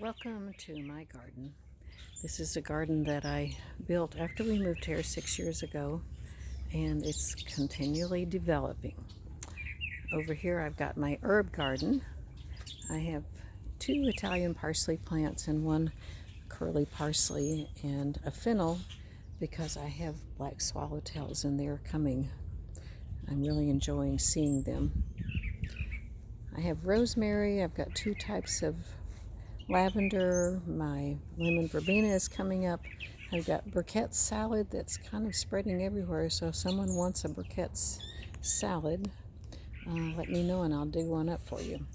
Welcome to my garden. This is a garden that I built after we moved here 6 years ago, and it's continually developing. Over here I've got my herb garden. I have 2 Italian parsley plants and 1 curly parsley and a fennel because I have black swallowtails and they're coming. I'm really enjoying seeing them. I have rosemary. I've got 2 types of lavender. My lemon verbena is coming up. I've got briquette salad that's kind of spreading everywhere, so if someone wants a briquette salad, let me know and I'll dig one up for you.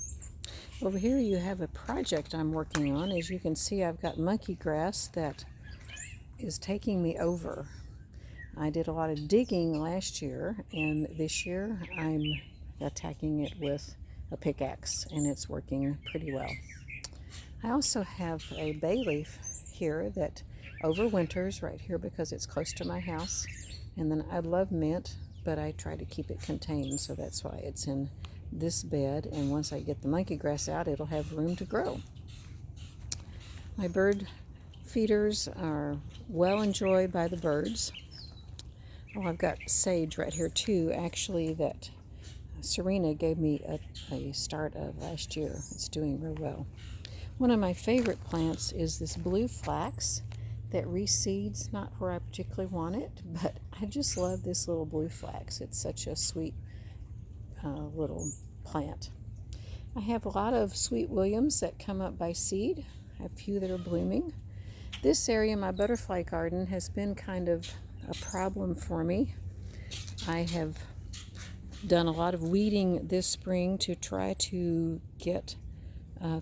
Over here you have a project I'm working on. As you can see, I've got monkey grass that is taking me over. I did a lot of digging last year, and this year I'm attacking it with a pickaxe, and it's working pretty well. I also have a bay leaf here that overwinters right here because it's close to my house. And then I love mint, but I try to keep it contained, so that's why it's in this bed. And once I get the monkey grass out, it'll have room to grow. My bird feeders are well enjoyed by the birds. Oh, I've got sage right here too, actually, that Serena gave me a start of last year. It's doing real well. One of my favorite plants is this blue flax that reseeds, not where I particularly want it, but I just love this little blue flax. It's such a sweet little plant. I have a lot of sweet williams that come up by seed. I have a few that are blooming. This area, my butterfly garden, has been kind of a problem for me. I have done a lot of weeding this spring to try to get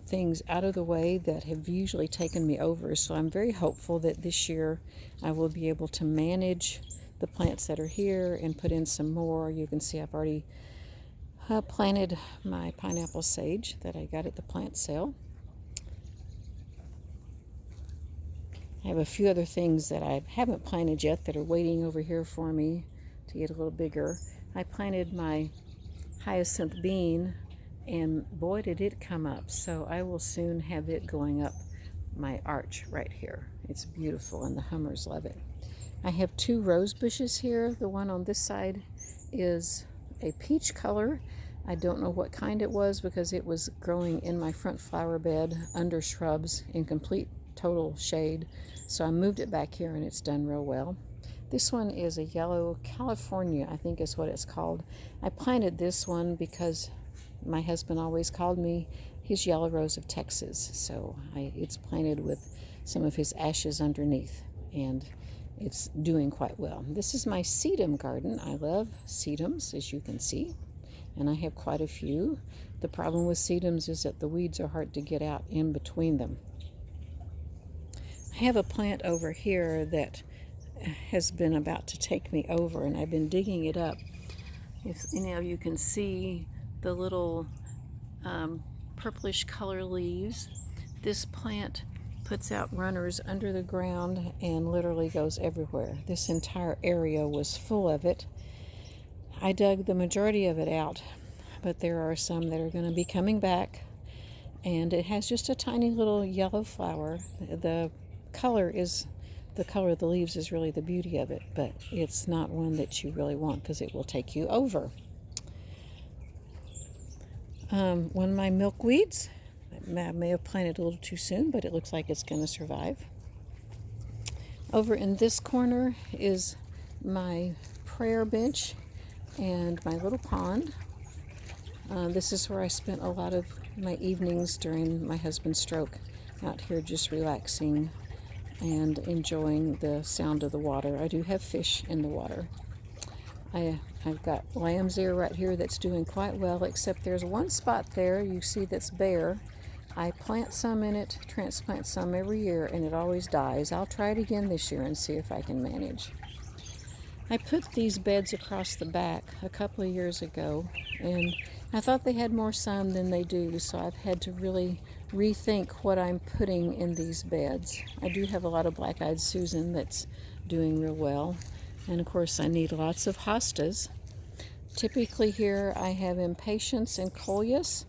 things out of the way that have usually taken me over. So I'm very hopeful that this year I will be able to manage the plants that are here and put in some more. You can see I've already planted my pineapple sage that I got at the plant sale. I have a few other things that I haven't planted yet that are waiting over here for me to get a little bigger. I planted my hyacinth bean, and boy did it come up, so I will soon have it going up my arch right here. It's beautiful and the hummers love it. I have 2 rose bushes here. The one on this side is a peach color. I don't know what kind it was because it was growing in my front flower bed under shrubs in complete total shade, so I moved it back here and it's done real well. This one is a yellow California, I think is what it's called. I planted this one because my husband always called me his yellow rose of Texas, so it's planted with some of his ashes underneath, and it's doing quite well. This is my sedum garden. I love sedums, as you can see, and I have quite a few. The problem with sedums is that the weeds are hard to get out in between them. I have a plant over here that has been about to take me over, and I've been digging it up. If any of you can see the little purplish color leaves, this plant puts out runners under the ground and literally goes everywhere. This entire area was full of it. I dug the majority of it out, but there are some that are going to be coming back, and it has just a tiny little yellow flower. The color of the leaves is really the beauty of it, but it's not one that you really want because it will take you over. One of my milkweeds, I may have planted a little too soon, but it looks like it's going to survive. Over in this corner is my prayer bench and my little pond. This is where I spent a lot of my evenings during my husband's stroke, out here just relaxing and enjoying the sound of the water. I do have fish in the water. I've got lamb's ear right here that's doing quite well, except there's one spot there you see that's bare. I plant some in it, transplant some every year, and it always dies. I'll try it again this year and see if I can manage. I put these beds across the back a couple of years ago, and I thought they had more sun than they do, so I've had to really rethink what I'm putting in these beds. I do have a lot of black-eyed Susan that's doing real well. And of course I need lots of hostas. Typically here I have impatiens and coleus.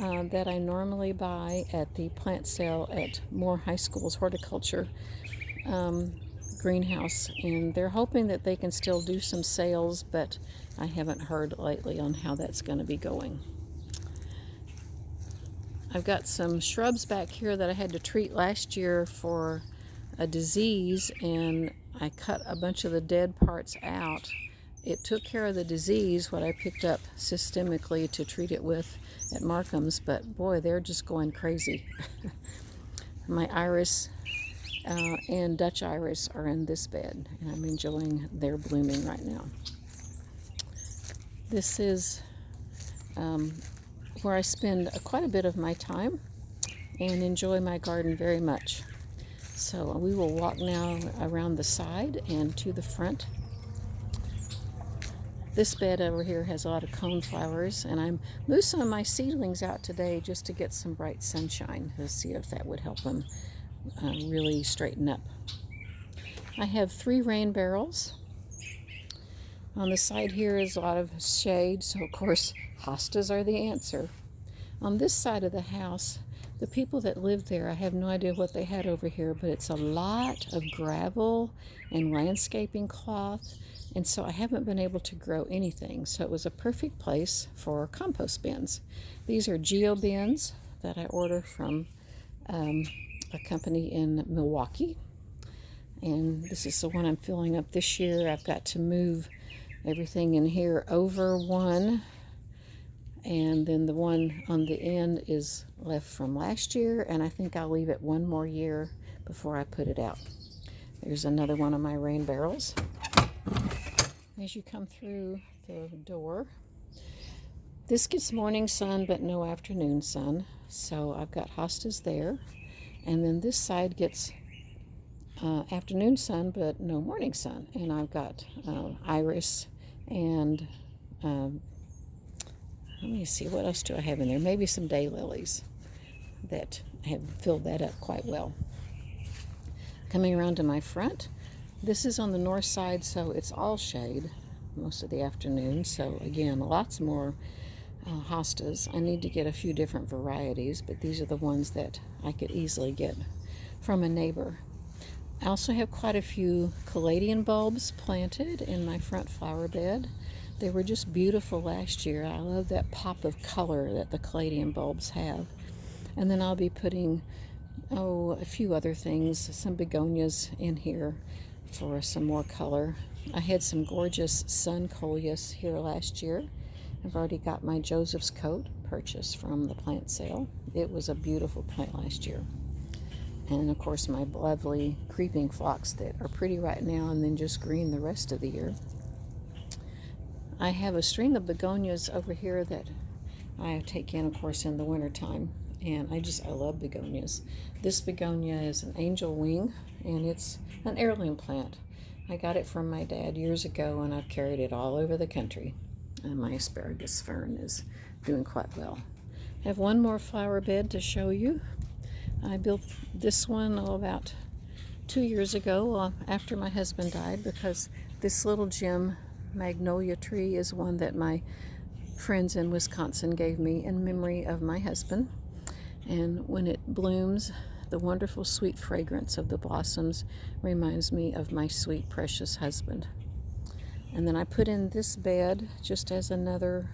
that I normally buy at the plant sale at Moore High School's horticulture greenhouse, and they're hoping that they can still do some sales, but I haven't heard lately on how that's going to be going. I've got some shrubs back here that I had to treat last year for a disease, and I cut a bunch of the dead parts out. It took care of the disease, what I picked up systemically to treat it with at Markham's, but boy, they're just going crazy. My iris and Dutch iris are in this bed, and I'm enjoying their blooming right now. This is where I spend quite a bit of my time and enjoy my garden very much. So we will walk now around the side and to the front. This bed over here has a lot of cone flowers, and I moved some of my seedlings out today just to get some bright sunshine to see if that would help them really straighten up. I have 3 rain barrels. On the side here is a lot of shade, so of course hostas are the answer. On this side of the house, the people that live there, I have no idea what they had over here, but it's a lot of gravel and landscaping cloth, and so I haven't been able to grow anything. So it was a perfect place for compost bins. These are geo bins that I order from a company in Milwaukee, and this is the one I'm filling up this year. I've got to move everything in here over one, and then the one on the end is left from last year, and I think I'll leave it one more year before I put it out. There's another one of my rain barrels. As you come through the door, this gets morning sun but no afternoon sun, so I've got hostas there. And then this side gets afternoon sun but no morning sun, and I've got iris and let me see, what else do I have in there? Maybe some daylilies that have filled that up quite well. Coming around to my front, this is on the north side, so it's all shade most of the afternoon. So again, lots more hostas. I need to get a few different varieties, but these are the ones that I could easily get from a neighbor. I also have quite a few caladium bulbs planted in my front flower bed. They were just beautiful last year. I love that pop of color that the caladium bulbs have. And then I'll be putting, a few other things, some begonias in here for some more color. I had some gorgeous sun coleus here last year. I've already got my Joseph's coat purchased from the plant sale. It was a beautiful plant last year. And of course my lovely creeping phlox that are pretty right now and then just green the rest of the year. I have a string of begonias over here that I take in, of course, in the wintertime, and I love begonias. This begonia is an angel wing, and it's an heirloom plant. I got it from my dad years ago, and I've carried it all over the country. And my asparagus fern is doing quite well. I have one more flower bed to show you. I built this one about 2 years ago after my husband died, because this little gem magnolia tree is one that my friends in Wisconsin gave me in memory of my husband. And when it blooms, the wonderful sweet fragrance of the blossoms reminds me of my sweet precious husband. And then I put in this bed just as another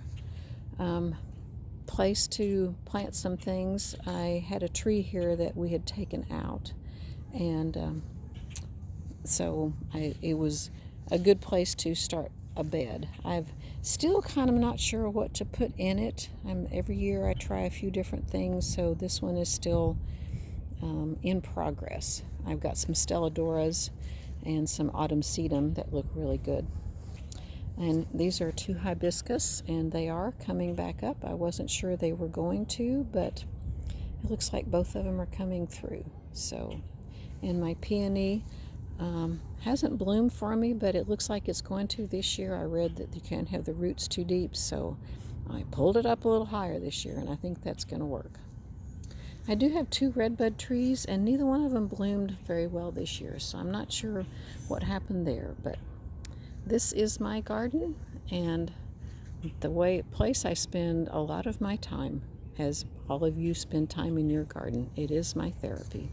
place to plant some things. I had a tree here that we had taken out, and so it was a good place to start a bed. I've still kind of not sure what to put in it. Every year I try a few different things, so this one is still in progress. I've got some stelladoras and some autumn sedum that look really good. And these are 2 hibiscus, and they are coming back up. I wasn't sure they were going to, but it looks like both of them are coming through. So, and my peony hasn't bloomed for me, but it looks like it's going to this year. I read that you can't have the roots too deep, so I pulled it up a little higher this year, and I think that's going to work. I do have 2 redbud trees, and neither one of them bloomed very well this year, so I'm not sure what happened there, but this is my garden and the place I spend a lot of my time. as all of you spend time in your garden. It is my therapy.